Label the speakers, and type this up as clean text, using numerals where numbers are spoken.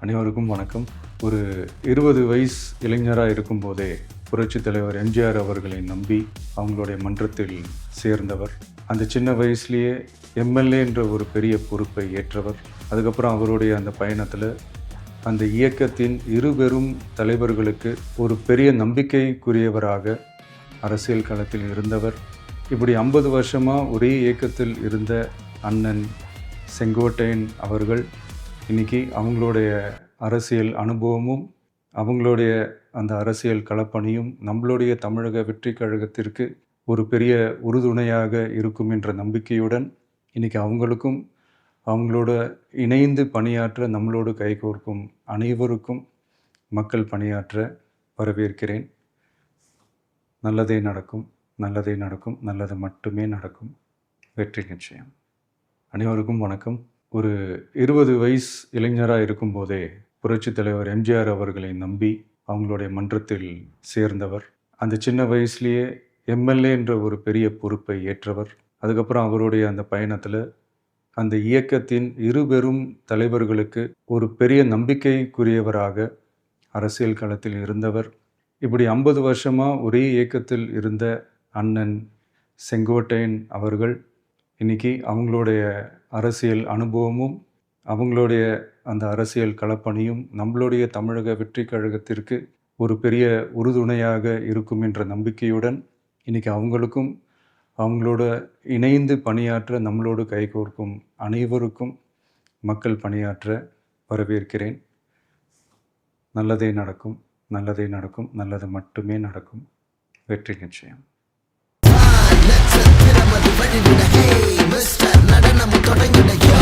Speaker 1: அனைவருக்கும் வணக்கம். ஒரு 20 வயசு இளைஞராக இருக்கும்போதே புரட்சித் தலைவர் எம்ஜிஆர் அவர்களை நம்பி அவங்களுடைய மன்றத்தில் சேர்ந்தவர். அந்த சின்ன வயசுலேயே எம்எல்ஏ என்ற ஒரு பெரிய பொறுப்பை ஏற்றவர். அதுக்கப்புறம் அவருடைய அந்த பயணத்தில் அந்த இயக்கத்தின் இருபெரும் தலைவர்களுக்கு ஒரு பெரிய நம்பிக்கைக்குரியவராக அரசியல் களத்தில் இருந்தவர். இப்படி 50 வருஷமாக ஒரே இயக்கத்தில் இருந்த அண்ணன் செங்கோட்டையன் அவர்கள் இன்றைக்கி அவங்களுடைய அரசியல் அனுபவமும் அவங்களுடைய அந்த அரசியல் களப்பணியும் நம்மளுடைய தமிழக வெற்றி கழகத்திற்கு ஒரு பெரிய உறுதுணையாக இருக்கும் என்ற நம்பிக்கையுடன் இன்றைக்கி அவங்களுக்கும் அவங்களோட இணைந்து பணியாற்ற நம்மளோடு கைகோர்க்கும் அனைவருக்கும் மக்கள் பணியாற்ற வரவேற்கிறேன். நல்லதே நடக்கும், நல்லதே நடக்கும், நல்லது மட்டுமே நடக்கும். வெற்றி நிச்சயம். அனைவருக்கும் வணக்கம். ஒரு 20 வயசு இளைஞராக இருக்கும்போதே புரட்சித் தலைவர் எம்ஜிஆர் அவர்களை நம்பி அவங்களுடைய மன்றத்தில் சேர்ந்தவர். அந்த சின்ன வயசுலேயே எம்எல்ஏ என்ற ஒரு பெரிய பொறுப்பை ஏற்றவர். அதுக்கப்புறம் அவருடைய அந்த பயணத்தில் அந்த இயக்கத்தின் இருபெரும் தலைவர்களுக்கு ஒரு பெரிய நம்பிக்கைக்குரியவராக அரசியல் களத்தில் இருந்தவர். இப்படி 50 வருஷமாக ஒரே இயக்கத்தில் இருந்த அண்ணன் செங்கோட்டையன் அவர்கள் இன்றைக்கி அவங்களுடைய அரசியல் அனுபவமும் அவங்களுடைய அந்த அரசியல் களப்பணியும் நம்மளுடைய தமிழக வெற்றி கழகத்திற்கு ஒரு பெரிய உறுதுணையாக இருக்கும் என்ற நம்பிக்கையுடன் இன்றைக்கி அவங்களுக்கும் அவங்களோட இணைந்து பணியாற்ற நம்மளோடு கைகோர்க்கும் அனைவருக்கும் மக்கள் பணியாற்ற வரவேற்கிறேன். நல்லதே நடக்கும், நல்லதே நடக்கும், நல்லது மட்டுமே நடக்கும். வெற்றி நிச்சயம்.
Speaker 2: நட்சத்திரம் அது வழிவிட, ஹே மிஸ்டர் நடனம் தொடங்கிட, யோ